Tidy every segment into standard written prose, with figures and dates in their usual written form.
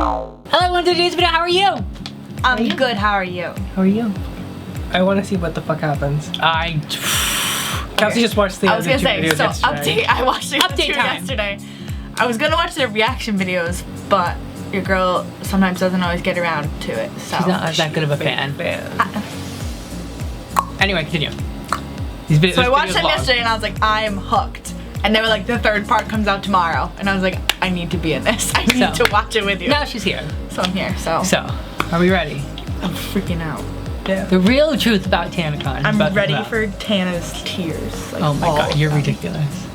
Hello, welcome to today's video. How are you? I'm good. How are you? How are you? I want to see what the fuck happens. Kelsey just watched the I was gonna say, videos so yesterday. update. I watched the Update time. yesterday. I was gonna watch the reaction videos, but your girl sometimes doesn't always get around to it. So She's not that good of a fan. Anyway, continue. These videos, so I watched them them yesterday, and I was like, I am hooked. And they were like, the third part comes out tomorrow, and I was like, I need to be in this. I need to watch it with you. Now she's here. So I'm here. So Are we ready? I'm freaking out. Yeah. The real truth about Tanacon. I'm ready for Tana's tears. Like, oh my god, you're ridiculous.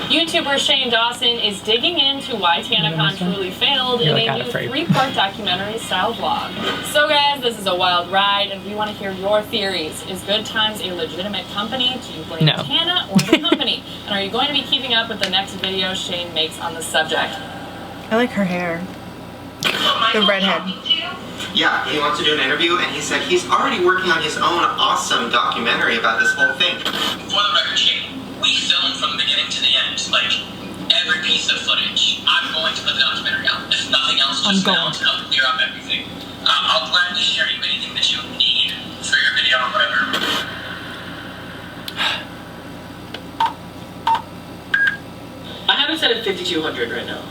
YouTuber Shane Dawson is digging into why Tanacon truly failed in a new 3-part documentary style vlog. So guys, this is a wild ride and we want to hear your theories. Is Good Times a legitimate company? Do you blame Tana or the company? And are you going to be keeping up with the next video Shane makes on the subject? I like her hair. The redhead. Yeah, he wants to do an interview and he said he's already working on his own awesome documentary about this whole thing. For the record, Shane, we filmed from the beginning to the end, like every piece of footage. I'm going to put the documentary out. If nothing else, just now to help clear up everything. I'll gladly share you anything that you need for your video or whatever. I have it set at 5,200 right now.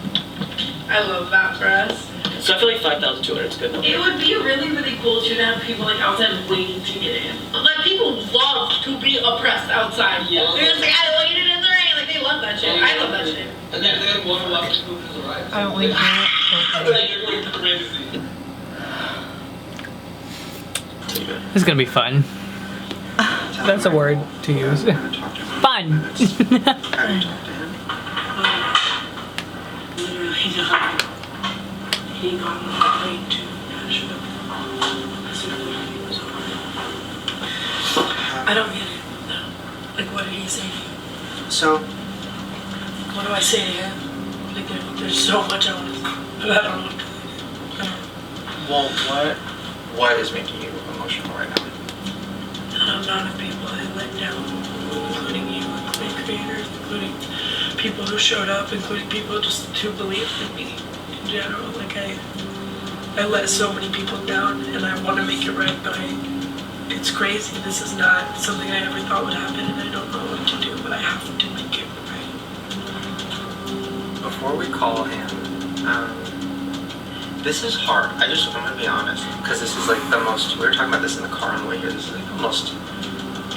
I love that for us. So I feel like 5,200 is good number. It would be really, really cool to have people like outside waiting to get in. Like people love to be oppressed outside. Yeah. They're just like, I waited in the rain. Like they love that shit. I love that shit. And then they want to watch the movies arrive. I don't like that. Like you're going crazy. This is gonna be fun. That's a word to use. Fun! Literally not. He got on the plane to Nashville. As soon as the movie was over. I don't get it. No. Like what did he say to you? So, What do I say to him? Like there's so much I want to, but I don't know what to do. well, what is making you emotional right now? The amount of people I let down, including you, including creators, including people who showed up, including people just who believed in me in general. Like I let so many people down, and I want to make it right, but it's crazy. This is not something I ever thought would happen, and I don't know what to do, but I have to make it right. Before we call him, this is hard. I'm gonna be honest, because this is like the most, we were talking about this in the car on the way here, this is like the most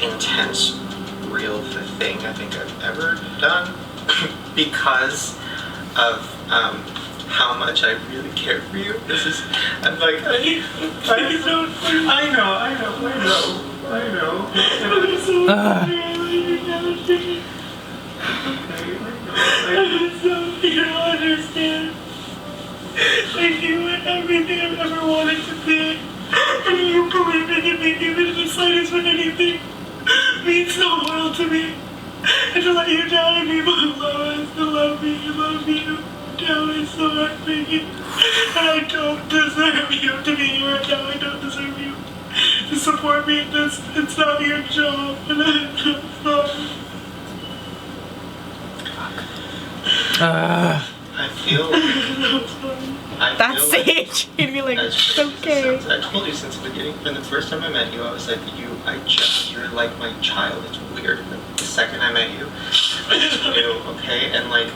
intense, real thing I think I've ever done because of how much I really care for you. This is, I'm like, I know. You don't understand. Like you were everything I've ever wanted to be. And you believing in me, even in the slightest of anything, means the world to me. And to let you down and people who love us, to love me, love you, down is so heartbreaking. And I don't deserve you to be here right now. I don't deserve you to support me in this. It's not your job. And I'm sorry. I feel That's like, Sage. You'd be like, it's okay. I told you since the beginning, from the first time I met you, I was like, you're like my child. It's weird. And the second I met you, I just knew, okay? And like,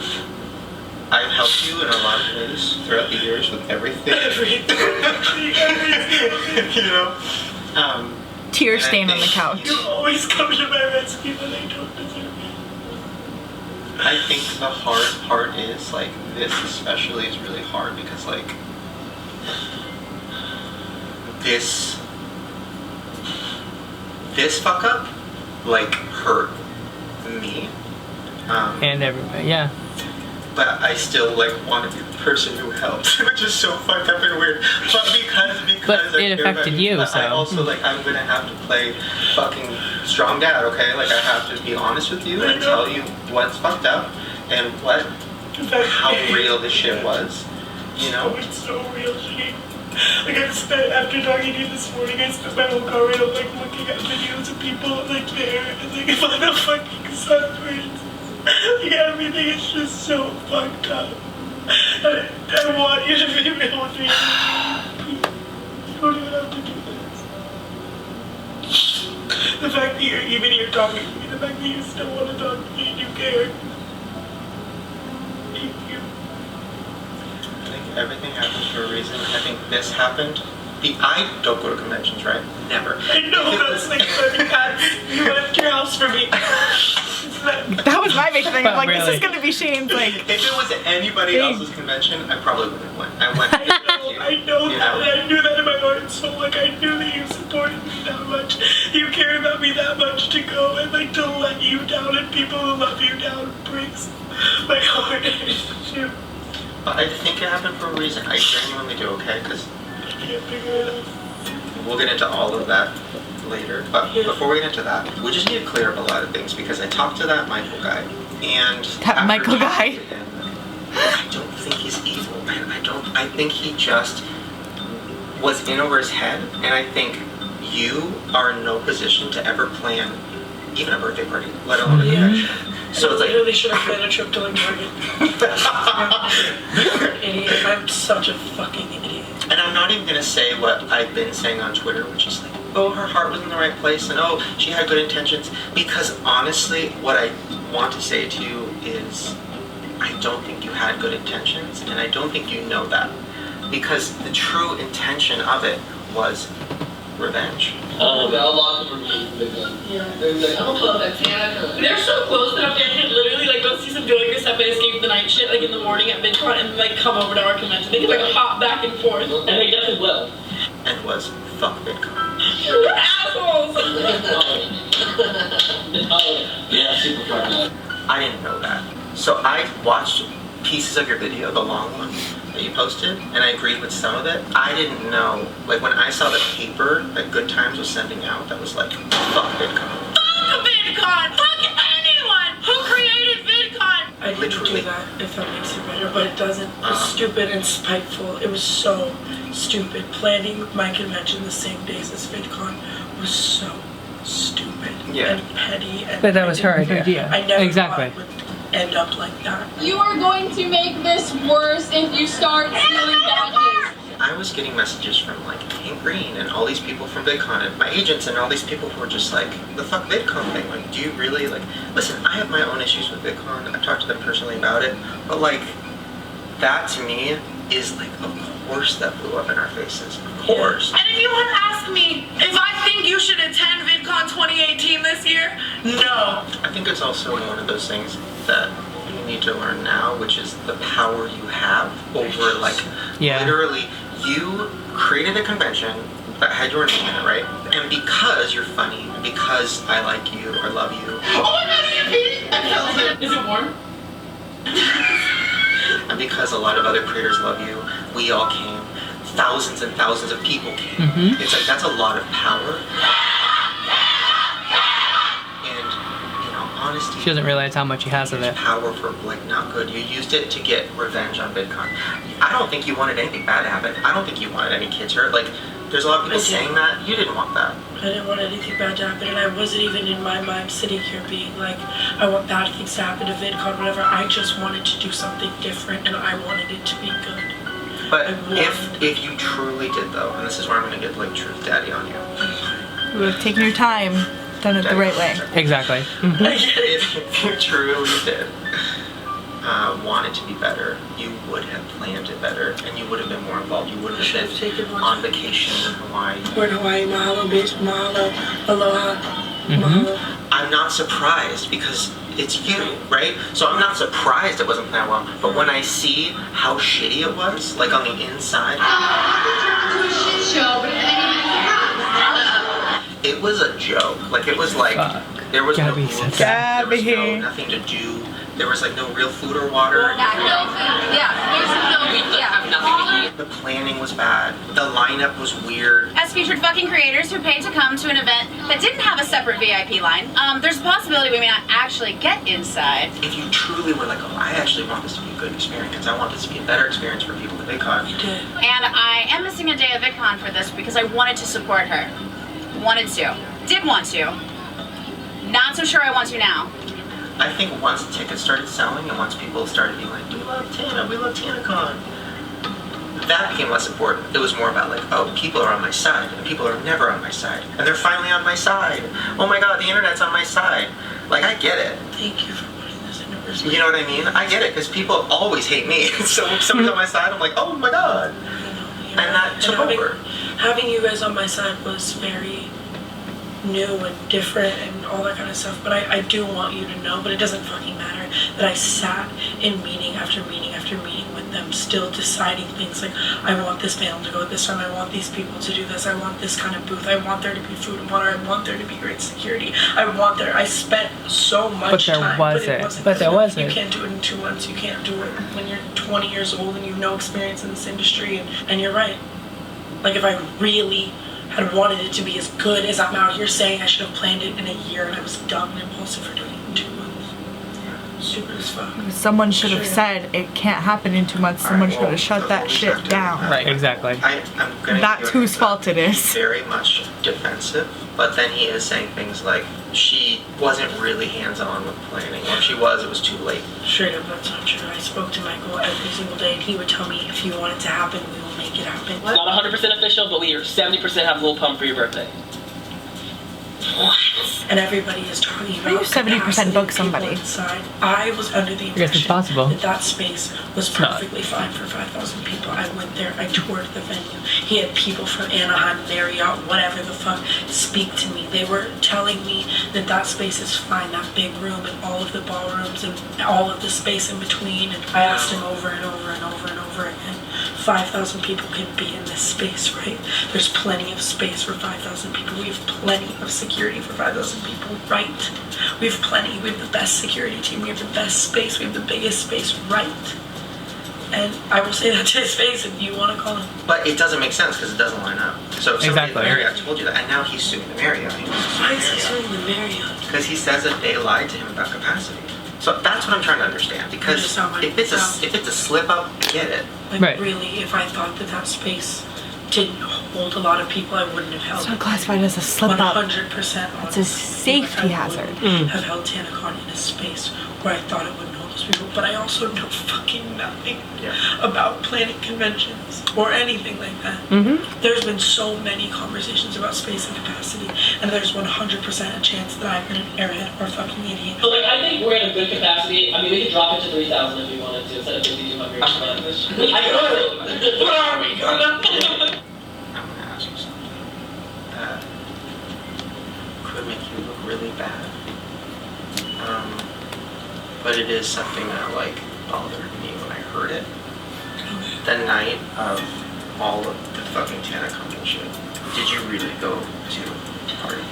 I've helped you in a lot of ways throughout the years with everything. You know? Tears stain on the couch. You always come to my rescue when I don't deserve it. I think the hard part is, like, this especially is really hard because, like, this fuck up, like, hurt me. And everybody, yeah. But I still, like, want to be the person who helped, which is so fucked up and weird. But because But it affected you, but so. I also, like, I'm gonna have to play fucking strong dad, okay? Like, I have to be honest with you and tell you what's fucked up and how real this shit was, you know? It's so real, Shane. Like I spent, after talking to you this morning, I spent my whole car ride up, like, looking at videos of people, like, there, and, like, by the fucking sunburns. Like, everything is just so fucked up. I want you to be real with me. You don't even have to do this. The fact that you're even here talking to me, the fact that you still want to talk to me and you care. Thank you. I think everything happens for a reason. I think this happened. I don't go to conventions, right? Never. I know that's like you left your house for me. That was my big thing. I'm like, this Really? is gonna be Shane's like. If it was anybody else's convention, I probably wouldn't have went. I went. I know that. I knew that in my heart and soul. Like, I knew that you supported me that much. You cared about me that much to go and like to let you down and people who love you down breaks my heart. But I think it happened for a reason. I genuinely do, okay? Because I can't figure it out. we'll get into all of that later. But before we get into that, we just need to clear up a lot of things because I talked to that Michael guy, and That after Michael talking guy? to him, I don't think he's evil, man. I think he just was in over his head, and I think you are in no position to ever plan even a birthday party, let alone a convention. So it's I like, really should have planned a trip to like Target. Idiot. I'm such a fucking idiot. and I'm not even gonna say what I've been saying on Twitter, which is like, oh, her heart was in the right place, and oh, she had good intentions. Because honestly, what I want to say to you is, I don't think you had good intentions, and I don't think you know that. Because the true intention of it was revenge. A lot of them are Yeah. They're like, I'm gonna put Tanacon. They're so close that I can literally like go see some doing your stuff and escape the night shit like in the morning at VidCon and like come over to our convention. They can like hop back and forth. And they definitely will. And was fuck VidCon. You're assholes! Yeah, super fun. I didn't know that. So I watched pieces of your video, the long one that you posted, and I agreed with some of it. I didn't know, like when I saw the paper that Good Times was sending out that was like, fuck VidCon. Fuck VidCon! Fuck anyone! Who created VidCon? I didn't Literally. do that, if that makes it better, but it doesn't. It was Uh-huh. stupid and spiteful. It was so stupid. Planning my convention the same days as VidCon was so stupid Yeah. and petty. And But that was her I didn't- idea. I never Exactly. thought it would end up like that. You are going to make this worse if you start stealing badges. I was getting messages from like Hank Green and all these people from VidCon and my agents and all these people who were just like, the fuck VidCon thing, like do you really like, listen, I have my own issues with VidCon, I've talked to them personally about it, but like, that to me is like, of course that blew up in our faces, of course. And if you want to ask me if I think you should attend VidCon 2018 this year, no. I think it's also one of those things that you need to learn now, which is the power you have over like, Yeah. literally, you created a convention that had your name in it, right? And because you're funny, and because I like you or love you, Is it warm? and because a lot of other creators love you, we all came. Thousands and thousands of people came. Mhm. It's like, that's a lot of power. And, you know, honesty. She doesn't realize how much she has of it. Power for like not good. You used it to get revenge on VidCon. I don't think you wanted anything bad to happen. I don't think you wanted any kids hurt. Like, there's a lot of people I did. saying that. You didn't want that. I didn't want anything bad to happen, and I wasn't even in my mind sitting here being like, I want bad things to happen to VidCon, whatever. I just wanted to do something different, and I wanted it to be good. But I if you truly did though, and this is where I'm gonna get like truth daddy on you. You would have taken your time, done it the right way. Exactly. If you truly did want it to be better, you would have planned it better, and you would have been more involved. You would have Should have been taken one. on vacation in Hawaii. We're in Hawaii, mahalo, bitch, mahalo, aloha, Mhm. mahalo. I'm not surprised because it's you, right? So I'm not surprised it wasn't planned well. But when I see how shitty it was, like on the inside, it was a joke. Like it was like Fuck. there was Gabby no said food, that. there was Gabby. nothing to do. There was like no real food or water. The planning was bad. The lineup was weird. As featured fucking creators who paid to come to an event that didn't have a separate VIP line, there's a possibility we may not actually get inside. If you truly were like, oh, I actually want this to be a good experience. I want this to be a better experience for people at VidCon. You did. And I am missing a day of VidCon for this because I wanted to support her. Wanted to. Did want to. Not so sure I want to now. I think once tickets started selling and once people started being like, we love Tanacon, that became less important. It was more about like, oh, people are on my side, and people are never on my side, and they're finally on my side. Oh my god, the internet's on my side. Like, I get it. Thank you for putting this into perspective. You know what I mean? I get it, because people always hate me. So if someone's on my side, I'm like, oh my god. And that took over. Having you guys on my side was very new and different and all that kind of stuff, but I do want you to know, but it doesn't fucking matter, that I sat in meeting after meeting after meeting with them, still deciding things like, I want this panel to go this time, I want these people to do this, I want this kind of booth, I want there to be food and water, I want there to be great security, I spent so much time, but there wasn't. You can't do it in 2 months, you can't do it when you're 20 years old and you've no experience in this industry, and you're right. Like, if I really had wanted it to be as good as I'm out here saying, I should have planned it in a year, and I was dumb and impulsive for doing it in 2 months. Stupid as fuck. Someone should have said it can't happen in 2 months. Someone should have shut that shit down. Right, exactly. That's whose fault it is. Very much defensive, but then he is saying things like, she wasn't really hands-on with planning, or if she was, it was too late. Straight up, that's not true. I spoke to Michael every single day, and he would tell me, if you want it to happen, we will make it happen. It's not 100% official, but we are 70% have a little pump for your birthday. What? And everybody is talking about How do you 70% book somebody? Inside. I was under the I guess it's impression possible. that space was perfectly fine for 5,000 people. I went there, I toured the venue. He had people from Anaheim, Marriott, whatever the fuck, speak to me. They were telling me that space is fine, that big room and all of the ballrooms and all of the space in between. And I asked him over and over and over and over again, 5,000 people can be in this space, right? There's plenty of space for 5,000 people. We have plenty of security for 5,000 people, right? We have plenty. We have the best security team. We have the best space. We have the biggest space, right? And I will say that to his face if you want to call him. But it doesn't make sense because it doesn't line up. So if somebody at the Marriott told you that, and now he's suing the Marriott. Why is he suing the Marriott? Because he says that they lied to him about capacity. So that's what I'm trying to understand. Because if it's a slip up, I get it. Like really, if I thought that space didn't hold a lot of people, I wouldn't have held it. It's not classified as a slip up. 100%. It's a safety hazard. Have held Tanacon in a space where I thought it wouldn't hold those people, but I also know fucking nothing about planning conventions or anything like that. There's been so many conversations about space and capacity, and there's 100% a chance that I've been an airhead or a fucking idiot. So, like, I think we're in a good capacity. I mean, we could drop it to 3,000 if we wanted to, instead of 5,200. I could! Where are we? I'm gonna ask you something that could make you look really bad. But it is something that like bothered me when I heard it. The night of all of the fucking Tanacon bullshit, did you really go to the party?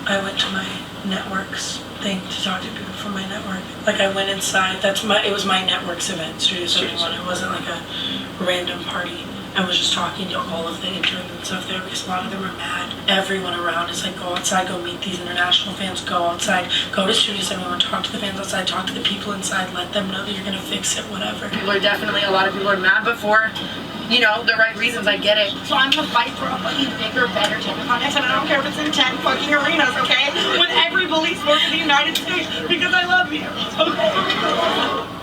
I went to my network's thing to talk to people from my network. Like I went inside. It was my network's event, Studio 71. It wasn't like a random party. I was just talking to all of the interns and stuff there because a lot of them are mad. Everyone around is like, go outside, go meet these international fans, go outside, go to Studio 71, talk to the fans outside, talk to the people inside, let them know that you're gonna fix it, whatever. People are definitely, a lot of people are mad, but for, you know, the right reasons, I get it. So I'm gonna fight for a fucking bigger, better Tanacon next time, and I don't care if it's in 10 fucking arenas, okay? With every police force in the United States, because I love you, okay?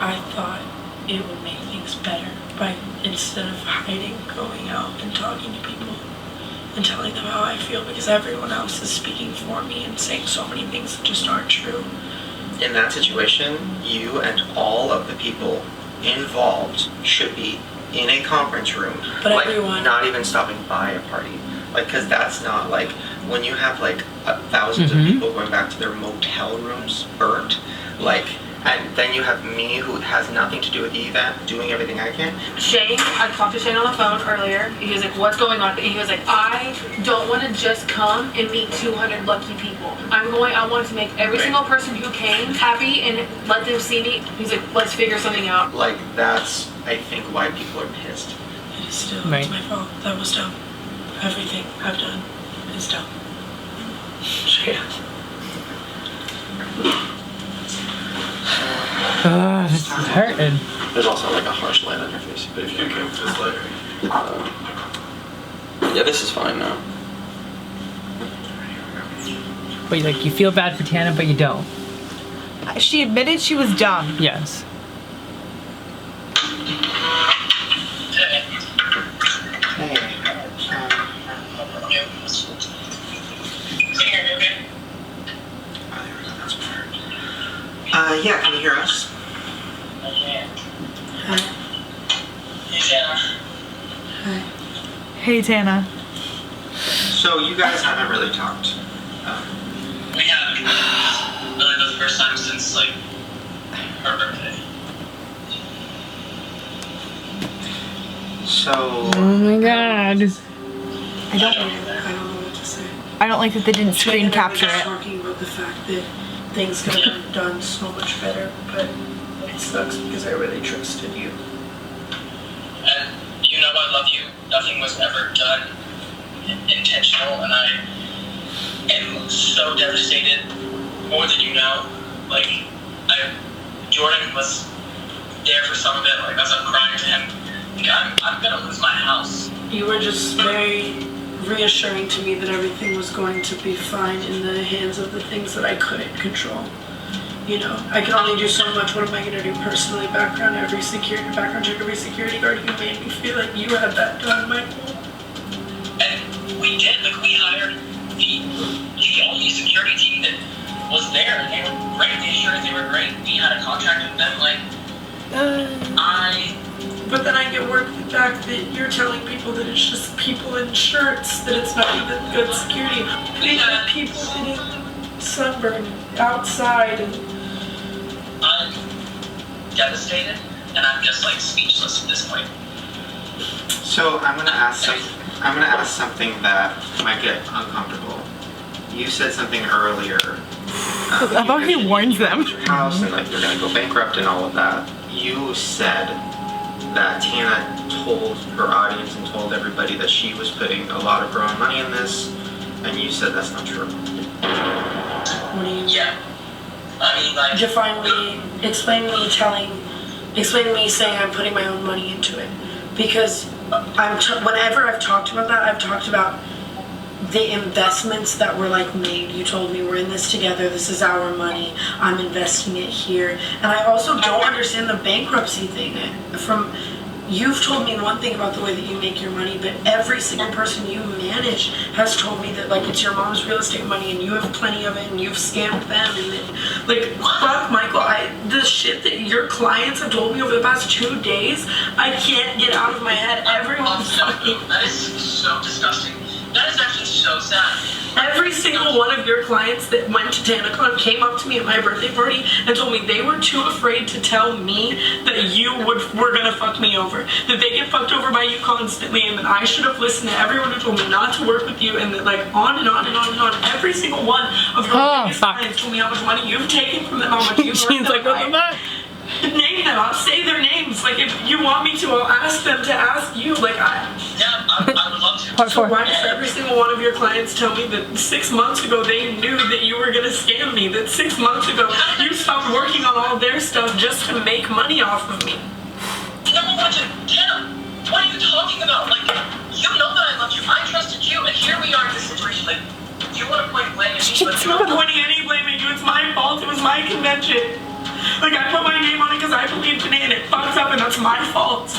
I thought it would make things better by, instead of hiding, going out and talking to people and telling them how I feel, because everyone else is speaking for me and saying so many things that just aren't true. In that situation, you and all of the people involved should be in a conference room, but like everyone, not even stopping by a party, like, because that's not like when you have like thousands of people going back to their motel rooms burnt, like. And then you have me, who has nothing to do with the event, doing everything I can. Shane, I talked to Shane on the phone earlier. He was like, what's going on? He was like, I don't want to just come and meet 200 lucky people. I want to make every single person who came happy and let them see me. He's like, let's figure something out. Like, that's, I think, why people are pissed. It is still, it's my fault. That was dumb. Everything I've done is dumb. Straight up. This is hurting. There's also like a harsh line on your face, but if you can just like, yeah, this is fine now. But like, you feel bad for Tana, but you don't. She admitted she was dumb. Yes. Hey. Yeah, can you hear us? Hey, Tana. So you guys haven't really talked. We haven't. Really the first time since, like, her birthday. So... Oh my god. I don't know what to say. I don't like that they didn't screen capture it. Talking about the fact that things could have been done so much better, but it sucks because I really trusted you. And you know I love you. Nothing was ever done intentional, and I am so devastated, more than you know. Like, Jordan was there for some of it. Like, as I'm crying to him, like, I'm gonna lose my house. You were just very reassuring to me that everything was going to be fine in the hands of the things that I couldn't control. You know, I can only do so much. What am I going to do personally? Background check every security guard. You made me feel like you had that done, Michael. And we did. Like, we hired the only security team that was there, and they were great. The insurance, they were great. We had a contract with them. Like, But then I get worried with the fact that you're telling people that it's just people in shirts, that it's not even good security. We had people getting sunburned outside, and I'm devastated, and I'm just, like, speechless at this point. So I'm gonna ask something that might get uncomfortable. You said something earlier. How about he warns them? House and like you're gonna go bankrupt and all of that. You said that Tana told her audience and told everybody that she was putting a lot of her own money in this, and you said that's not true. what do you? Yeah. I mean, like... Explain me saying I'm putting my own money into it. Because whenever I've talked about that, I've talked about the investments that were like made. You told me we're in this together, this is our money, I'm investing it here. And I also don't understand the bankruptcy thing. You've told me one thing about the way that you make your money, but every single person you manage has told me that like it's your mom's real estate money and you have plenty of it and you've scammed them and that, like, fuck, Michael, the shit that your clients have told me over the past 2 days, I can't get out of my head. Everyone's fucking... That is so disgusting. That is actually so sad. Every single one of your clients that went to Tanacon came up to me at my birthday party and told me they were too afraid to tell me that you were gonna fuck me over. That they get fucked over by you constantly and that I should have listened to everyone who told me not to work with you, and that like on and on and on and on. Every single one of your biggest clients told me how much money you've taken from them, how much you've She's like, what the fuck? Name them, I'll say their names. Like if you want me to, I'll ask them to ask you. Like I would love to. So why does every single one of your clients tell me that 6 months ago they knew that you were gonna scam me? That 6 months ago you stopped working on all their stuff just to make money off of me? No one wanted Tana. What are you talking about? Like, you know that I love you. I trusted you, and here we are in this situation. Like, you want to point blame at me, but I'm not pointing any blame at you. It's my fault. It was my convention. Like, I put my name on it because I believed in it, and it fucked up, and that's my fault.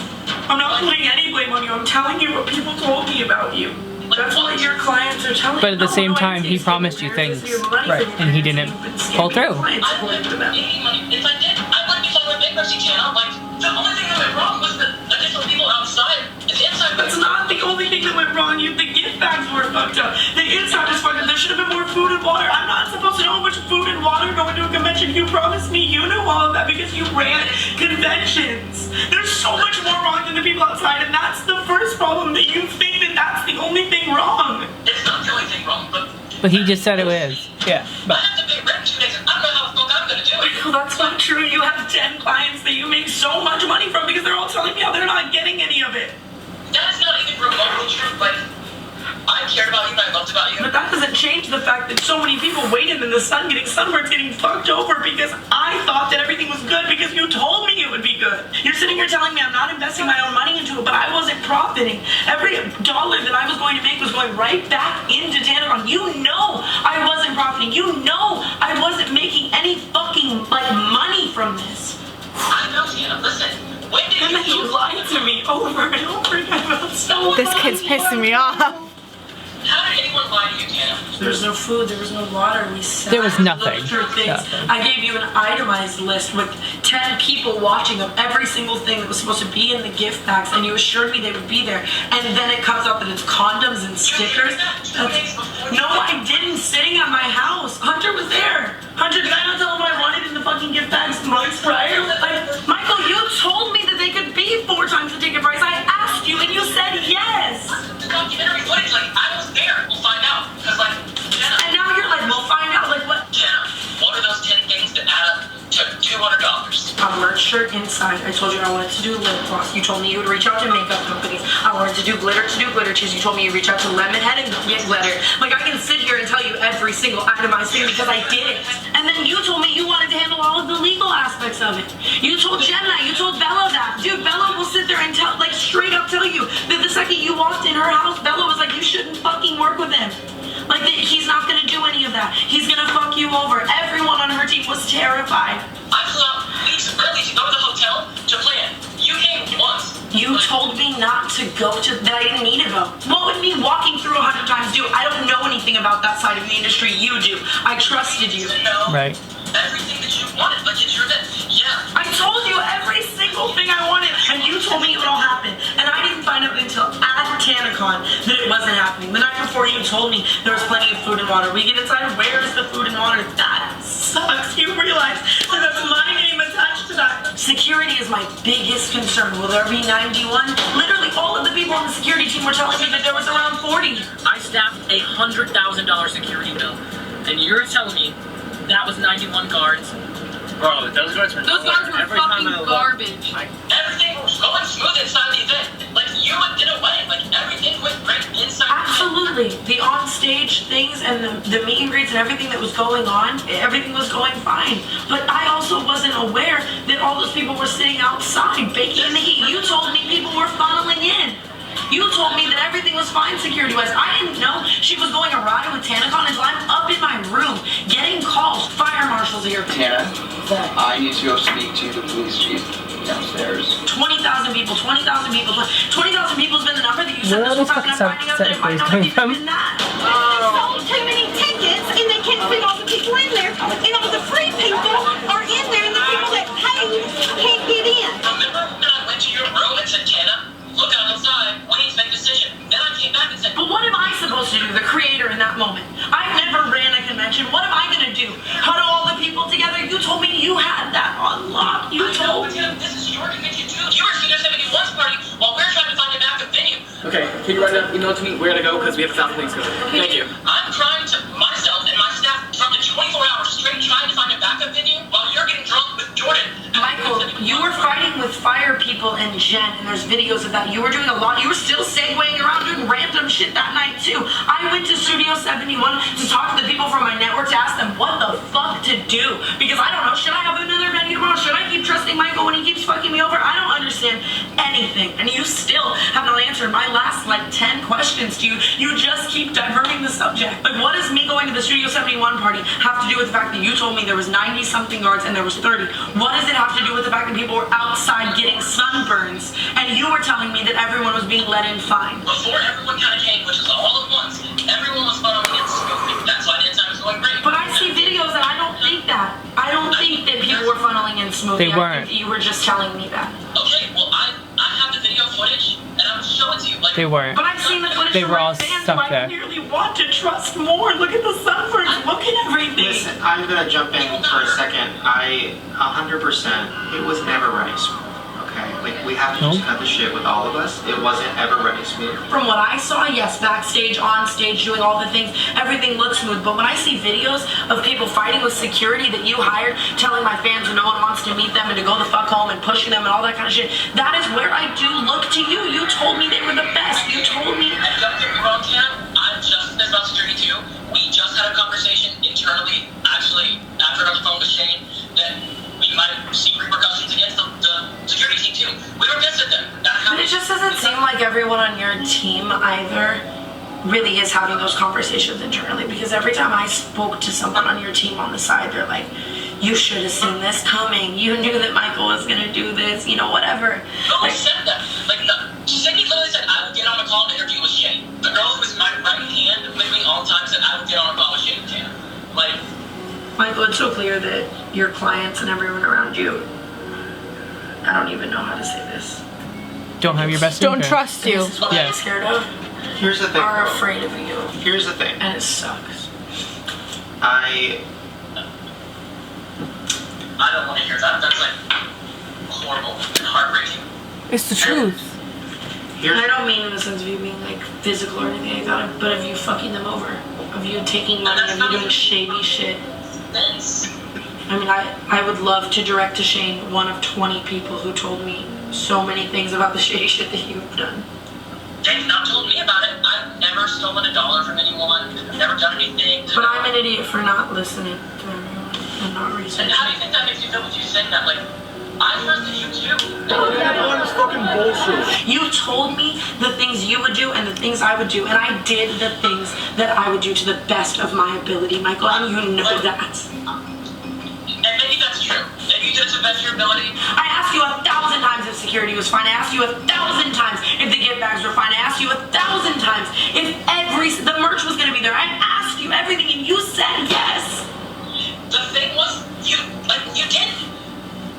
I'm not putting any blame on you. I'm telling you what people told me about you. That's what your clients are telling me. But at the same time, he promised you things, right? And he didn't pull through. I wouldn't have any money. If I did, I wouldn't be filing bankruptcy, Tana. Like, the only thing that went wrong was the additional people outside. The inside. That's not the only thing that went wrong. The gift bags were fucked up. The inside is fucked up. There should have been more food and water. I'm not supposed to know how much food and water go into a convention. You promised me you knew all of that because you ran conventions. There's so much more wrong than the people outside, and that's the first problem, that you think that that's the only thing wrong. It's not the only thing wrong, but he just said it was. Yeah. But I have to pay rent 2 days. I don't know how the fuck I'm gonna do it. Well, that's not true. You have 10 clients that you make so much money from because they're all telling me how they're not getting any of it. That is not even remotely true. Like, I cared about you and I loved about you. But that doesn't change the fact that so many people waited in the sun getting sunburned, getting fucked over because I thought that everything was good because you told me it would be good. You're sitting here telling me I'm not investing my own money into it, but I wasn't profiting. Every dollar that I was going to make was going right back into Tanacon. You know I wasn't profiting. You know I wasn't making any fucking fucking like money from this. I know, Tiana. Listen. When did And then you lied to me over and over again about so This kid's pissing me off. How did anyone lie to you, Tiana? There was no food, there was no water, we sat, There was nothing. looked through things. Nothing. I gave you an itemized list with 10 people watching of every single thing that was supposed to be in the gift bags, and you assured me they would be there. And then it comes out that it's condoms and stickers. No, I didn't. Sitting at my house. Hunter was there. Hunter, did I not tell him what I wanted in the fucking gift bags months prior? Like, Michael, you told me that they could be 4 times the ticket price. I asked you and you said yes. Documentary footage, like, I was there. We'll find out. Because, like, Jenna. And now you're like, we'll find out. Like, what? Jenna, what are those 10 things that add up to $200? A merch shirt inside. I told you I wanted to do lip gloss. You told me you would reach out to makeup companies. I wanted to do glitter cheese. You told me you'd reach out to Lemonhead and get glitter. Like, I can sit here and tell you every single itemized thing because I did it. And then you told me you wanted to handle all of the legal aspects of it. You told Jen that. You told Bella that. Dude, Bella will sit there and tell, like, straight up tell you that the second you walked in her house, Bella was like, you shouldn't fucking work with him. Like, he's not gonna do any of that. He's gonna fuck you over. Everyone on her team was terrified. I flew out weeks early to go to the hotel to plan. You came once. You told me not to go to, that I didn't need to go. What would me walking through 100 times do? I don't know anything about that side of the industry. You do. I trusted you. Right. Everything that you wanted, like it's your event. Yeah. I told you every single thing I wanted, and you told me it would all happen. And I didn't find out until at Tanacon that it wasn't happening. The night before you told me there was plenty of food and water. We get inside, where is the food and water? That sucks. You realize that that's my name attached to that. Security is my biggest concern. Will there be 91? Literally all of the people on the security team were telling me that there was around 40. I staffed a $100,000 security bill, and you're telling me that was 91 guards? Bro, those guards were fucking garbage. Everything was going smooth inside the event. Like, you did a wedding. Like, everything went great inside. Absolutely. The on-stage things and the meet and greets and everything that was going on, everything was going fine. But I also wasn't aware that all those people were sitting outside baking in the heat. You told me people were funneling in. You told me that everything was fine security-wise. I didn't know she was going awry with Tanacon until I'm up in my room getting calls. Fire marshals here. Tana, I need to go speak to the police chief downstairs. 20,000 people, 20,000 people. 20,000 people has been the number that you said Where this the was fuck talking. I'm is finding out that it might not that coming have from? even been that. They sold too many tickets and they can't fit all the people in there. And all the free people are in there and the people that paid can't get in. Remember when I went to your room and said, Tana, look outside, we need to make a decision. Then I came back and said, but what am I supposed to do, the creator in that moment? I never ran a convention. What am I gonna do? Huddle all the people together? You told me you had that on lock. You told me. This is your convention too. You were Studio 71's party while we're trying to find a backup venue. Okay, can you write up, email to me where to go, because we have 1,000 things going. Thank you. I'm trying to, myself and my staff, from the 24 hours straight trying to find a backup venue while you're getting drunk with Jordan. Michael, you were fighting with fire people and Jen, and there's videos of that. You were doing a lot. You were still segueing around doing random shit that night too. I went to Studio 71 to talk to the people from my network to ask them what the fuck to do. Because I don't know, should I have another venue tomorrow? Should I keep trusting Michael when he keeps fucking me over? I don't understand anything. And you still have not answered my last like 10 questions to you. You just keep diverting the subject. Like, what does me going to the Studio 71 party have to do with the fact that you told me there was 90 something guards and there was 30? What does it have to do with the fact that people were outside getting sunburns and you were telling me that everyone was being let in fine? Before everyone kind of came, which is all at once, everyone was funneling in smoothly. That's why the inside was going great. But I see videos and I don't think that. I don't think that people were funneling in smoothly. They weren't. I think you were just telling me that. Okay, well, I have the video footage and I'm showing it to you. Like, They weren't. But I've seen the footage They from were my all fans stuck who I there. clearly want to trust more. Look at the sunburns. Look at everything. Listen, I'm gonna jump in for a second. 100%, it was never running smooth. Okay, like we have to just cut the shit with all of us. It wasn't ever running smooth. From what I saw, yes, backstage, on stage, doing all the things, everything looks smooth. But when I see videos of people fighting with security that you hired, telling my fans no one wants to meet them and to go the fuck home and pushing them and all that kind of shit, that is where I do look to you. You told me they were the best. You told me. And don't get me wrong, Tina, I'm just as about security too. We just had a conversation internally, actually, after I was on phone with Shane, that we might see repercussions against the security team too. We were pissed at them. But it just doesn't seem like everyone on your team either really is having those conversations internally, because every time I spoke to someone on your team on the side, they're like, you should have seen this coming. You knew that Michael was gonna do this, you know, whatever. No one said that. Like, Sydney literally said, I would get on a call and interview with Shane. The girl who was my right hand with me all the time said I would get on a call with Shane and Tana. Like, Michael, it's so clear that your clients and everyone around you, I don't even know how to say this. Don't have your best Don't interest. trust you. This is what I'm Yes. scared of. Here's the thing. Are bro. afraid of you. Here's the thing. And it sucks. I don't want to hear that. That's like horrible and heartbreaking. It's the truth. And I don't mean in the sense of you being like physical or anything like that, but of you fucking them over. Of you taking money, of you doing shady shit. Thanks. I mean, I would love to direct to Shane one of 20 people who told me so many things about the shady shit that you've done. They've not told me about it. I've never stolen $1 from anyone. I've never done anything. But I'm an idiot for not listening to everyone and not And researching. how do you think that makes you feel with you saying that? Like, I trusted you too. fucking bullshit. You told me the things you would do and the things I would do, and I did the things that I would do to the best of my ability, Michael, and you know that. And maybe that's true. Maybe you did it to the best of your ability. I asked you 1,000 times if security was fine. I asked you 1,000 times if the gift bags were fine. I asked you 1,000 times if the merch was gonna be there. I asked you everything, and you said yes. The thing was, you didn't.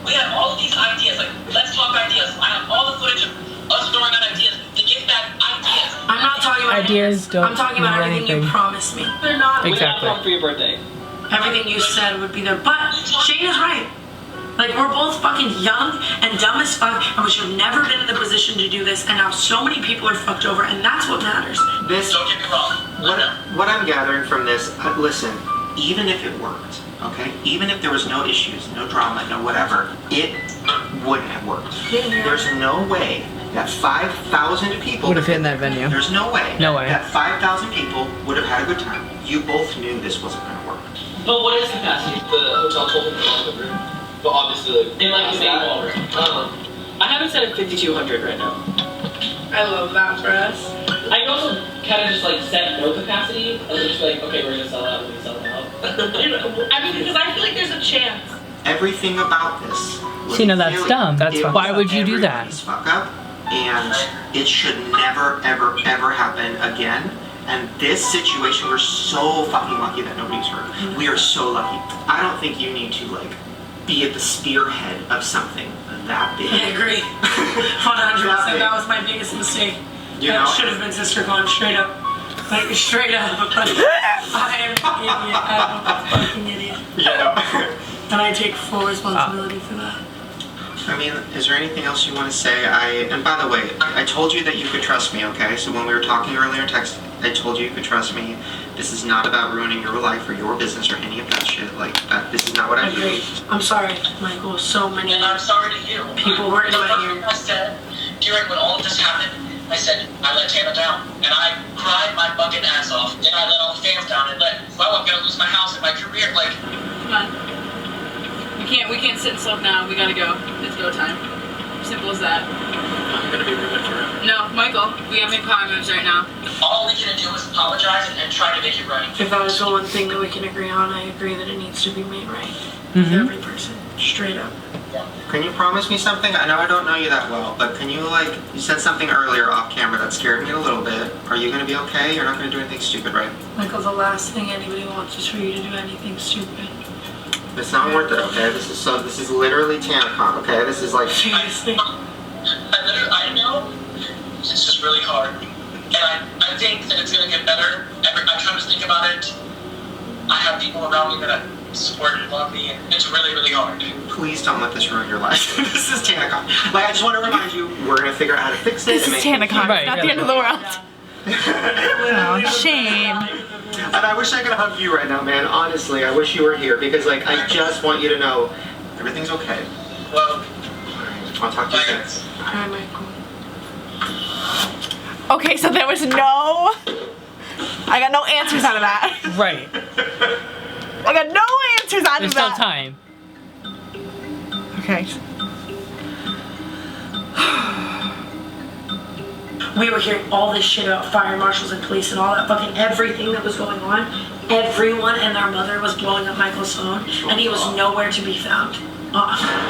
We had all of these ideas, like, let's talk ideas. I have all the footage of us throwing out ideas. The gift bag ideas. I'm not talking about Ideas don't I'm talking about mean everything anything. you promised me. They're not. Exactly. We got one for your birthday. Everything you said would be there. But Shane is right. Like, we're both fucking young and dumb as fuck, and we should have never been in the position to do this, and now so many people are fucked over, and that's what matters. This, Don't get me wrong. what I'm gathering from this, listen, even if it worked, okay? Even if there was no issues, no drama, no whatever, it wouldn't have worked. There's no way that 5,000 people Would have hit in that venue. There's no way. No way. That 5,000 people would have had a good time. You both knew this wasn't going to work. But what is capacity? The hotel told me for the room. But obviously, they like the main ballroom. I have it set at 5,200 right now. I love that for us. I can also kind of just like set no capacity and just like, okay, we're gonna sell out, we're gonna sell out. I mean, because I feel like there's a chance. Everything about this. was See, no, that's really- dumb. it was Why would you do that? everybody's fuck up, and it should never, ever, ever happen again. And this situation, we're so fucking lucky that nobody's hurt. We are so lucky. I don't think you need to like be at the spearhead of something that big. I agree. 100%. That was my biggest mistake. You That know? should have been Sister Gone straight up. Like, straight up. I am an idiot. I'm a fucking idiot. You know. And I take full responsibility for that. I mean, is there anything else you want to say? And by the way, I told you that you could trust me, okay? So when we were talking earlier in text, I told you could trust me. This is not about ruining your life or your business or any of that shit. Like, this is not what I do. Agreed. I'm sorry, Michael. So many And I'm sorry to you. people were in The my first ear. thing I said during when all of this happened, I said, I let Tana down. And I cried my fucking ass off. And I let all the fans down and I'm gonna lose my house and my career. Like, Come on. We can't sit and sulk now. We gotta go. It's go time. Simple as that. I'm gonna be ruined forever. No, Michael, we gotta make power moves right now. All we can do is apologize and try to make it right. If that was the one thing that we can agree on, I agree that it needs to be made right. With Mhm. every person. Straight up. Can you promise me something? I know I don't know you that well, but can you you said something earlier off camera that scared me a little bit. Are you gonna be okay? You're not gonna do anything stupid, right? Michael, the last thing anybody wants is for you to do anything stupid. It's not worth it, okay? This is literally Tanacon, okay? This is like Seriously. I know it's just really hard. And I think that it's gonna get better. I try to think about it. I have people around me that support and love me, and it's really, really hard. please don't let this ruin your life. This is Tanacon. Like, I just want to remind you, we're gonna figure out how to fix it. This and is make it- Tanacon, Right, not yeah. the end of the world. Oh, shame. And I wish I could hug you right now, man. Honestly, I wish you were here because, like, I just want you to know everything's okay. Well, I'll talk to you soon. Alright, Michael. Okay, so there was no... I got no answers out of that. Right. I got no answers out There's of still that. time. Okay. we were hearing all this shit about fire marshals and police and all that fucking everything that was going on. Everyone and their mother was blowing up Michael's phone, and he was nowhere to be found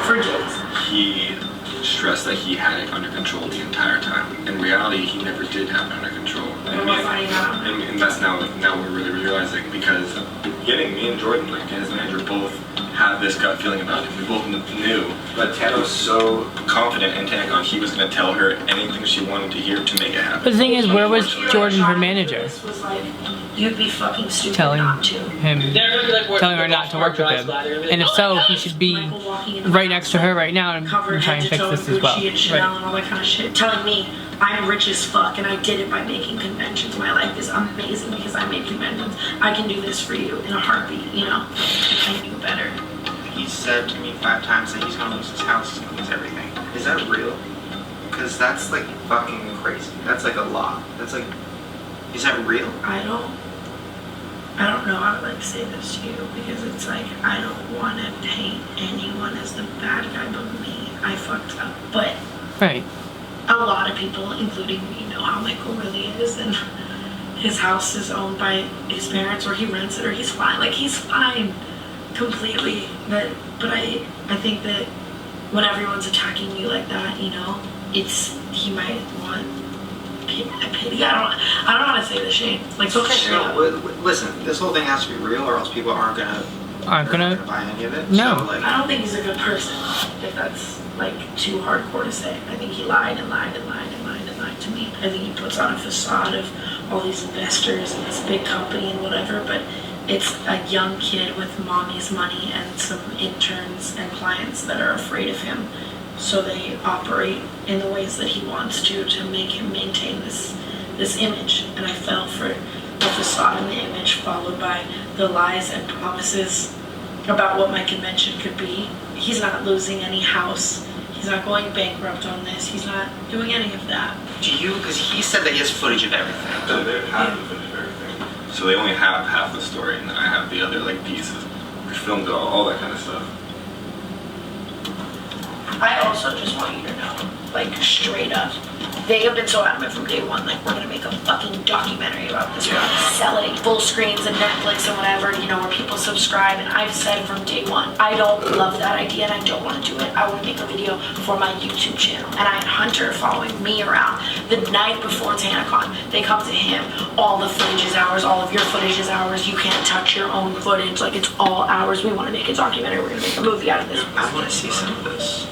for days. He stressed that he had it under control the entire time. In reality, he never did have it under control. And that's now we're really realizing, because at the beginning, me and Jordan, like his manager, both have this gut feeling about him. We both knew, but Tana was so confident in Tanacon, he was going to tell her anything she wanted to hear to make it happen. But the thing is, where was Jordan, her manager? You'd be fucking stupid telling not to. Telling her not to work with him. And if so, he should be right next to her right now and try and fix this as well. And all that kind of shit. Telling me I'm rich as fuck and I did it by making conventions. My life is amazing because I made conventions. I can do this for you in a heartbeat, you know? I can do better. He said to me 5 times that he's gonna lose his house, he's gonna lose everything. Is that real? Because that's like fucking crazy. That's like a lot. That's like, is that real? I don't know how to like say this to you, because it's like I don't want to paint anyone as the bad guy but me. I fucked up. But a lot of people, including me, know how Michael really is, and his house is owned by his parents, or he rents it, or he's fine. Like, he's fine completely. But I think that when everyone's attacking you like that, you know, he might want pity. I don't know how to say this, Shane. Like, so listen, this whole thing has to be real, or else people aren't gonna buy any of it. No. So, like, I don't think he's a good person, if that's like too hardcore to say. I think he lied and lied and lied and lied and lied to me. I think he puts on a facade of all these investors and this big company and whatever, but it's a young kid with mommy's money and some interns and clients that are afraid of him. So they operate in the ways that he wants to make him maintain this image. And I fell for the facade and the image, followed by the lies and promises about what my convention could be. He's not losing any house. He's not going bankrupt on this. He's not doing any of that. because he said that he has footage of everything. So they have the footage of everything. So they only have half the story, and then I have the other like pieces. We filmed all that kind of stuff. I also just want you to know, like, straight up, they have been so adamant from day one, like, we're gonna make a fucking documentary about this. We're gonna sell it, full screens and Netflix and whatever, you know, where people subscribe. And I've said from day one, I don't love that idea and I don't want to do it. I want to make a video for my YouTube channel. And I had Hunter following me around the night before Tanacon. They come to him, all the footage is ours, all of your footage is ours. You can't touch your own footage, like, it's all ours. We want to make a documentary. We're gonna make a movie out of this. I want to see some of this.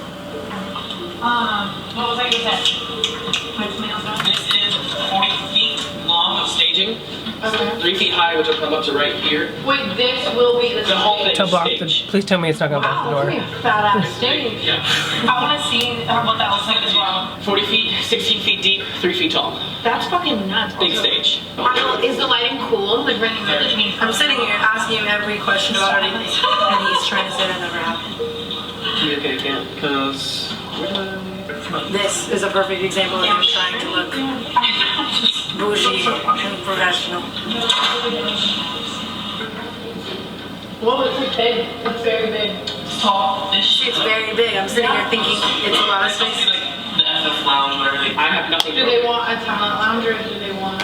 What was I gonna say? This is 40 feet long of staging. Okay. 3 feet high, which will come up to right here. Wait, this will be the whole thing. To block the, please tell me it's not gonna block the door. fat ass stage. Yeah. I want to see what that looks like as well. 40 feet, 16 feet deep, 3 feet tall. That's fucking nuts. Big stage. Is the lighting cool? Like, running really mean. I'm sitting here asking him every question about anything, and he's trying to say that never happened. Okay, can't, because... This is a perfect example of him trying to look bougie and professional. Whoa, it's big. It's very big. It's tall. It's very big. I'm sitting here thinking it's a lot of space. The FF lounge, whatever. I have nothing to Do they want a talent lounge or do they want...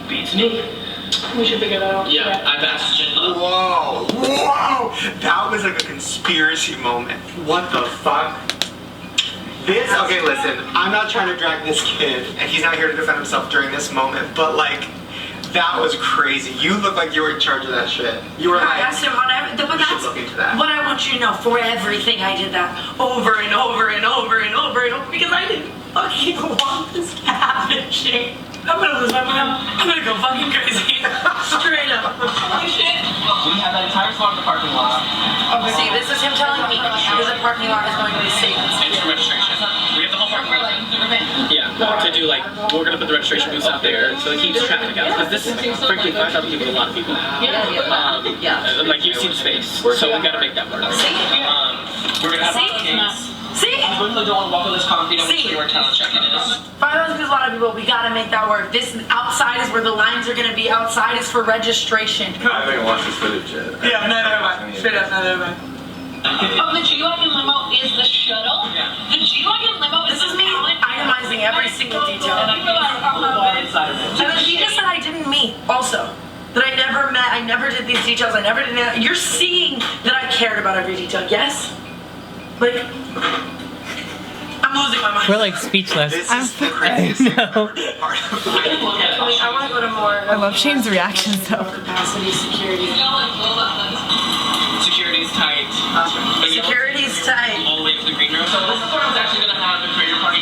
Beats me. We should figure that out. Yeah, I've asked Jen. Whoa! That was like a conspiracy moment. What the fuck? This, okay, listen, I'm not trying to drag this kid, and he's not here to defend himself during this moment, but like, that was crazy. You look like you were in charge of that shit. You were I like, asked him on everything, but that's look into that. what I want you to know. For everything, I did that over and over and over and over and over because I didn't fucking want this to happen, Shane. I'm gonna lose my mind. I'm gonna go fucking crazy. Straight up. Holy shit. We have that entire spot in the parking lot. See, this is him telling me because the parking lot is going to be safe. And for registration. We have the whole parking lot. Yeah, to do like, we're gonna put the registration booths out there so it keeps traffic out. Because this is, frankly, 5,000 people is a lot of people. Yeah. Like, you've seen space, so we gotta make that work. See? We're gonna have kids. See? I really don't want to walk on this concrete. I'm sure where talent check-in is. 5,000 is a lot of people. We gotta make that work. This outside is where the lines are gonna be. Outside is for registration. I haven't watched this footage yet. Yeah, neither have I. Straight up, neither have I. Oh, the G-Wagon limo is the shuttle? Yeah. The G-Wagon limo is This is me. I minimizing every single detail. And then he just said I didn't meet also. That I never met, I never did these details, I never did that. You're seeing that I cared about every detail, yes? Like, I'm losing my mind. We're like speechless. This is the craziest thing I've ever been part of. I want to go to more. I love Shane's reactions though. Capacity security. Security's tight. Security's tight. All the way to the green room. So this is what I was actually gonna have the creator party.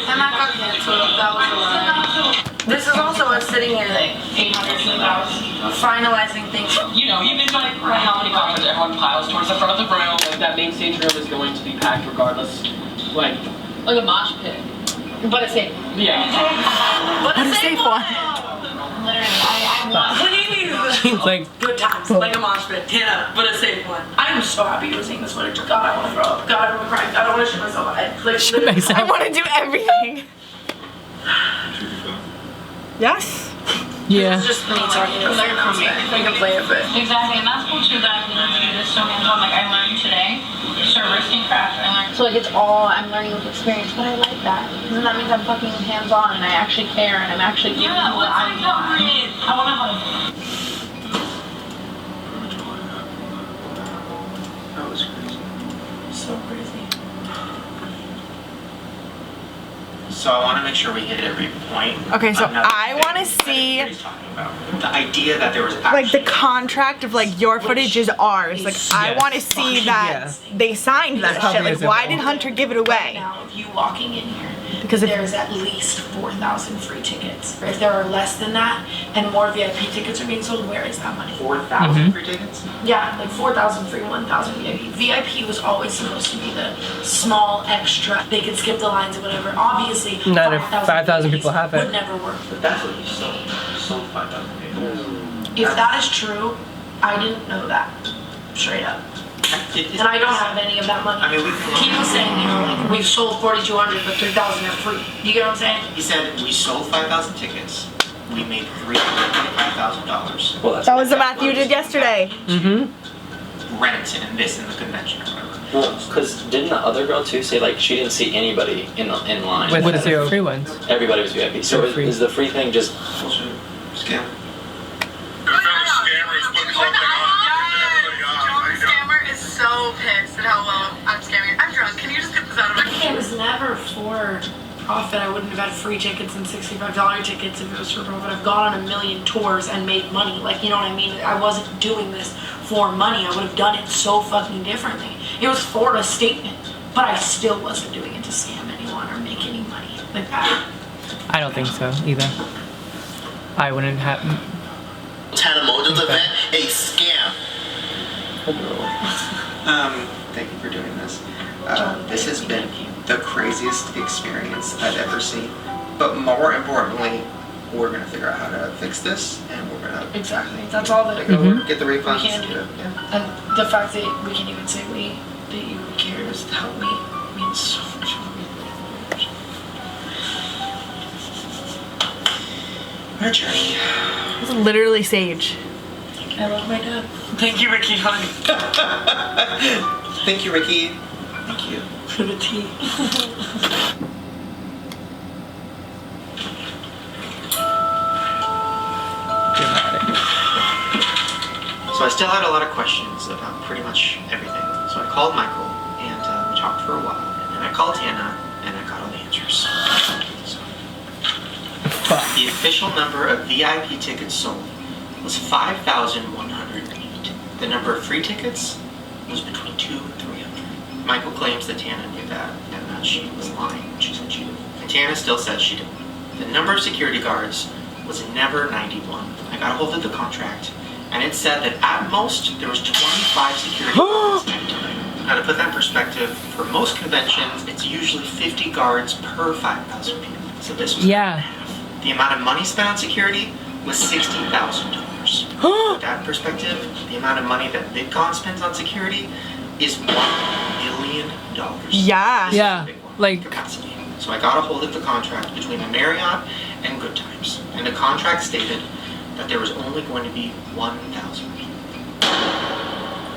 And that got canceled. That was a lot. This is also us sitting here like 800 finalizing things. You know, you like how many conferences everyone piles towards the front of the room. Like that main stage room is going to be packed regardless. Like Like a mosh pit. But a safe. Yeah. But a safe one. Please. She's like, Good times. Like a mosh pit. Yeah, but a safe one. I am so happy you were seeing this footage. God, I want to throw up. God, I want to cry. God, I want to shit myself. I want to do everything. Yes. yeah. It's just me talking to a friend. We can play it, but. Exactly, and that's cool too that I'm gonna do this so hands-on. Like I learned today, start risking crash. I learned. So like it's all I'm learning with experience, but I like that. Because that means I'm fucking hands-on and I actually care and I'm actually giving Yeah, what what's I my want. number? I wanna hug. That was crazy. So crazy. So I want to make sure we hit every point. Okay, so Another I thing want to see that he's talking about. The idea that there was like the actually contract of like your footage is ours. Like I Yes. want to see that they signed that That's shit. Like probably why did Hunter give it away? Now, if you walking in here, Because if there's at least 4,000 free tickets. If there are less than that and more VIP tickets are being sold, where is that money? 4,000 free tickets? Yeah, like 4,000 free, 1,000 VIP. VIP was always supposed to be the small extra. They could skip the lines or whatever. Obviously, Not if 5,000 people have it. would never work. But that's what you sold. You sold 5,000 tickets. If that is true, I didn't know that. Straight up. And I don't have any of that money. I mean, He was saying, you know, like, we've sold 4,200, but 3,000 are free. You get what I'm saying? He said we sold 5,000 tickets. We made $325,000. Well, that's that was the math you did yesterday. Mm-hmm. Rent and this and the convention or whatever. Well, because didn't the other girl too say like she didn't see anybody in line? With the 0 free ones. Everybody was VIP. So They're free. is the free thing just? Bullshit. Scam. Scammer is so pissed at how well I'm scamming. I'm drunk. Can you just get this out of my head? It was never for profit. I wouldn't have had free tickets and $65 tickets if it was for profit. I've gone on a million tours and made money. Like, you know what I mean? I wasn't doing this for money. I would have done it so fucking differently. It was for a statement, but I still wasn't doing it to scam anyone or make any money like that. I don't think so either. I wouldn't have. Tanacon event, a scam. Thank you for doing this. This has been the craziest experience I've ever seen. But more importantly, we're gonna figure out how to fix this, and we're gonna Exactly. That's all that get the refunds. we can do. Yeah. And the fact that we can even say that you cared to help me means so much more. What a journey. It's literally Sage. I love my dad. Thank you, Ricky, honey. Thank you, Ricky. Thank you. For the tea. So I still had a lot of questions about pretty much everything. So I called Michael, and we talked for a while. And then I called Tana, and I got all the answers. So, the official number of VIP tickets sold was 5,108. The number of free tickets was between 200 and 300. Michael claims that Tana knew that, and that she was lying when she said she did. And Tana still says she didn't. The number of security guards was never 91. I got a hold of the contract, and it said that at most there was 25 security guards at a time. Now to put that in perspective, for most conventions, it's usually 50 guards per 5,000 people. So this was Yeah. half. The amount of money spent on security was $60,000. Put that in perspective, the amount of money that VidCon spends on security is $1 million. Yeah. This is Yeah, a big one, like- capacity. So I got a hold of the contract between the Marriott and Good Times, and the contract stated that there was only going to be 1,000 people.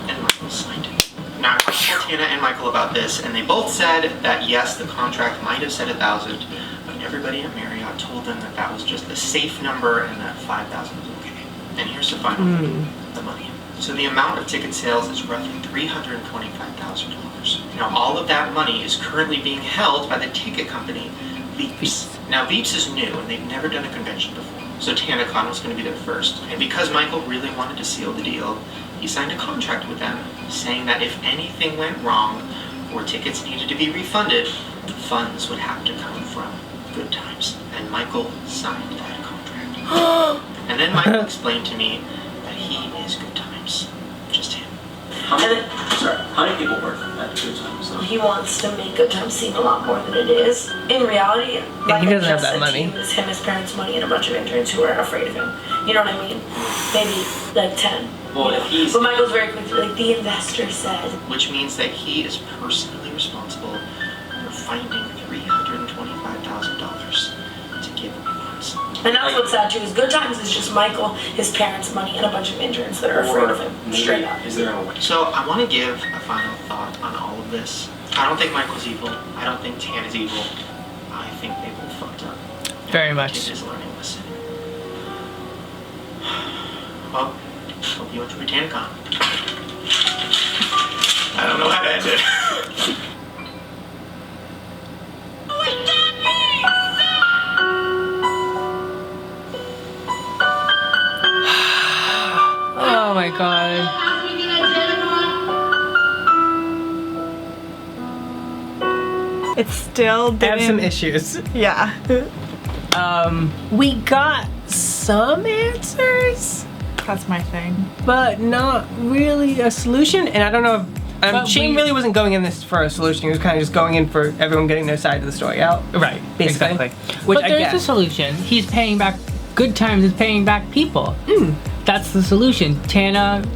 And Michael signed it. Now, I told Tana and Michael about this, and they both said that yes, the contract might have said 1,000, but everybody at Marriott told them that that was just a safe number and that 5,000 was okay. And here's the final thing, the money. So the amount of ticket sales is roughly $325,000. Now, all of that money is currently being held by the ticket company, Veeps. Now, Veeps is new, and they've never done a convention before. So Tanacon was going to be their first. And because Michael really wanted to seal the deal, he signed a contract with them saying that if anything went wrong or tickets needed to be refunded, funds would have to come from Good Times. And Michael signed that contract. And then Michael explained to me that he is Good Times. Just him. How many people work at Good Times? He wants to make Good Times seem a lot more than it is. In reality, like he doesn't have just that a money. team is him, his parents' money, and a bunch of interns who are afraid of him. You know what I mean? Maybe like 10. Well, if he's... But Michael's very quick. Like the investor said. Which means that he is personally responsible for finding $325,000 to give away funds. And that's what's sad too, is Good Times is just Michael, his parents' money, and a bunch of interns that are afraid of him. Straight up. Is there a way? So I want to give a final thought on all of this. I don't think Michael's evil. I don't think Tan is evil. I think they both fucked up. Very much. It is a learning lesson. Well, hope you enjoy Tanacon. I don't know how to end it. Oh my god. It still didn't. I have some issues. Yeah. We got some answers, That's my thing. but not really a solution. And I don't know if But Shane we- really wasn't going in this for a solution. He was kind of just going in for everyone getting their side of the story out. Right, Basically. exactly. Which But I there's get. a solution. He's paying back. Good Times is paying back people. That's the solution. Tana's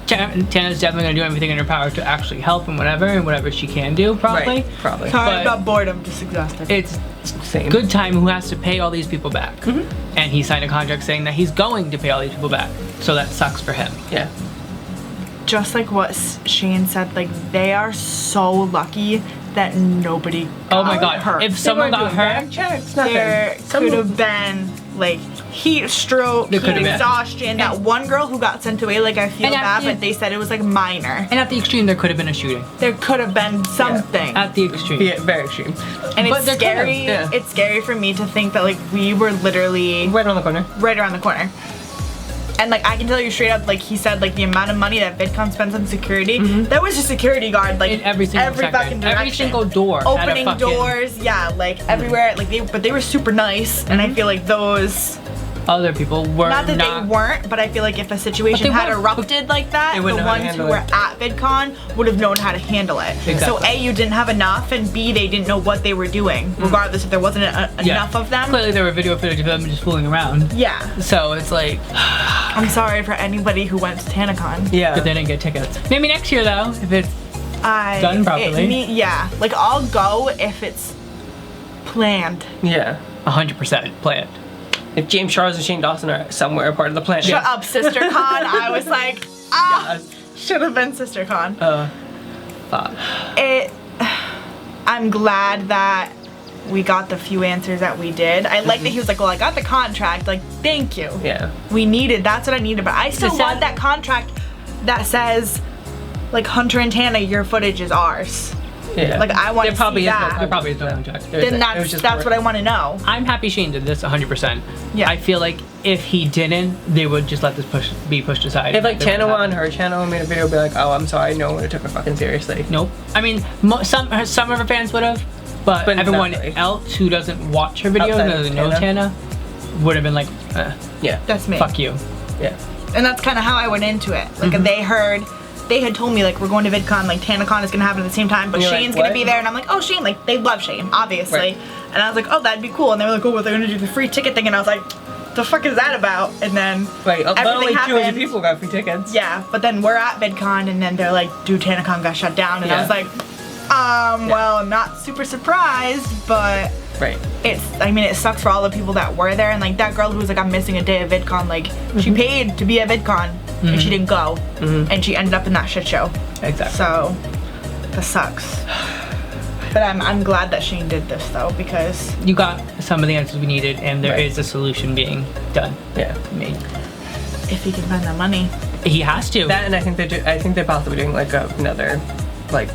definitely gonna do everything in her power to actually help and whatever she can do, probably. Right, probably. Sorry But- about boredom, just exhausted. It's Same. Good Time who has to pay all these people back. And he signed a contract saying that he's going to pay all these people back. So that sucks for him. Yeah. Just like what Shane said, like they are so lucky that nobody Oh my got god. hurt. If someone got hurt, checks, There could have been like heat stroke, There could heat have been. exhaustion. That one girl who got sent away, like I feel And bad, after- but they said it was like minor. and at the extreme, there could have been a shooting. There could have been something. At the extreme. Yeah, very extreme. And But it's there could have, scary. yeah. It's scary for me to think that like we were literally Right around the corner. right around the corner. And like I can tell you straight up, like he said, like the amount of money that VidCon spends on security, there was a security guard like In every single fucking second. direction. Every single door had a Opening fucking- doors, yeah, like everywhere. Like they were super nice, and I feel like those. Other people were Not that they weren't, but I feel like if a situation But they had weren't. erupted like that, They the wouldn't know how to ones who handle were it. at VidCon would have known how to handle it. So Exactly. A, you didn't have enough, and B, they didn't know what they were doing, regardless if there wasn't enough of them. Clearly, there were video footage of them just fooling around. Yeah. So it's like, I'm sorry for anybody who went to Tanacon. Yeah. but they didn't get tickets. Maybe next year though, if it's done properly. Yeah, like I'll go if it's planned. Yeah. 100% planned. If James Charles and Shane Dawson are somewhere a part of the plan. Shut up, SisterCon. I was like, should have been SisterCon. Fuck. I'm glad that we got the few answers that we did. I like that he was like, well, I got the contract. Like, thank you. Yeah. That's what I needed. But I still want that contract that says, like, Hunter and Tana, your footage is ours. Yeah. Like, I want There to probably see is no that. There probably is no contract. Then that's what I want to know. I'm happy Shane did this 100%. Yeah. I feel like if he didn't, they would just let this be pushed aside. If like They wouldn't Tana have on her channel made a video, be like, oh, I'm sorry, no one took her fucking seriously. Nope. I mean, some of her fans would have, but everyone exactly. else who doesn't watch her videos Outside and of doesn't know Tana. Tana would have been like, Yeah. That's me. fuck you. Yeah. And that's kind of how I went into it. Like, they had told me, like, we're going to VidCon, like, Tanacon is gonna happen at the same time, but And you're Shane's like, gonna what? be there, and I'm like, oh, Shane, like, they love Shane, obviously. Right. And I was like, oh, that'd be cool. And they were like, oh, well, they're gonna do the free ticket thing, and I was like, the fuck is that about? And then Right. But everything only 200 happened. people got free tickets. Yeah, but then we're at VidCon, and then they're like, dude, Tanacon got shut down, and I Yeah. was like, well, I'm not super surprised, but Right. it sucks for all the people that were there, and like that girl who was like, I'm missing a day of VidCon, like, she paid to be at VidCon. and she didn't go, and she ended up in that shit show. Exactly. So that sucks. But I'm glad that Shane did this though, because you got some of the answers we needed, and there is a solution being done. Yeah. Made. If he can find that money, he has to. That, and I think they're possibly doing like another, like,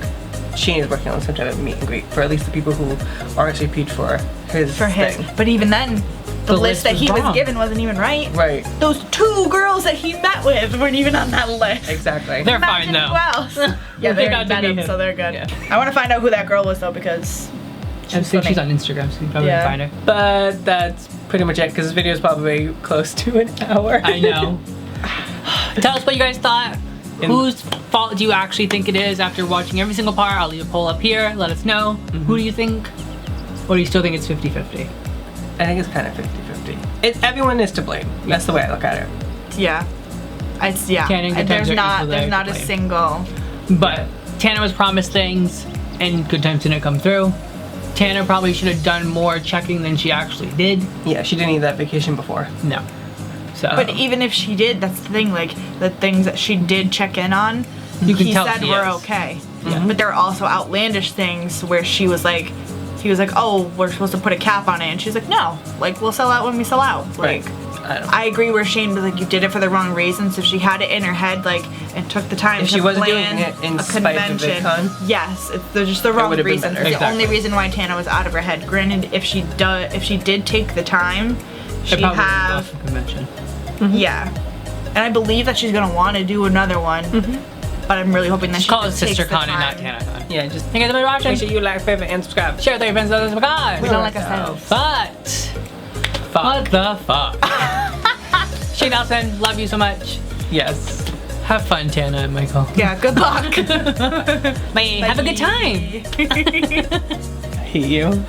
Shane is working on some type of meet and greet for at least the people who RSVP'd for his thing. But even then, the list that he was wrong. given wasn't even right. Right. Those 2 girls that he met with weren't even on that list. Exactly. They're fine though. Who else? Yeah, They they got got to meet him, him. so they're good. Yeah. I want to find out who that girl was though, because I think she's on Instagram, so you can probably find her. But that's pretty much it, because this video is probably close to an hour. I know. Tell us what you guys thought. Whose fault do you actually think it is after watching every single part? I'll leave a poll up here. Let us know. Who do you think? Or do you still think it's 50-50? I think it's kind of 50-50. Everyone is to blame. That's the way I look at it. Yeah. Tana and Good Times There's are equally not to a blame. single. But Tana was promised things, and Good Times didn't come through. Tana probably should have done more checking than she actually did. Yeah, she didn't need that vacation before. No. So. But even if she did, that's the thing. Like the things that she did check in on, You can he tell said she we're is. okay. Yeah. But there are also outlandish things where he was like, oh, we're supposed to put a cap on it, and she's like, no, like we'll sell out when we sell out. Like, I agree where Shane was like, you did it for the wrong reasons. If she had it in her head, like, and took the time If to she wasn't plan doing it in a spite of convention, VidCon, yes, they're just the wrong would've been reasons. better. The Exactly. only reason why Tana was out of her head. Granted, if she did take the time, she'd probably have. off the convention. Yeah. And I believe that she's gonna want to do another one. But I'm really hoping that Just she call it just takes Sister the Con and not time. Tanacon. yeah, just Thank you guys for watching. make sure you like, favorite, and subscribe. Share with your friends. Others. God. We don't like ourselves. But what the fuck? Shane Nelson, love you so much. Yes. Have fun, Tana and Michael. Yeah, good luck. Bye. Have a good time. I hate you.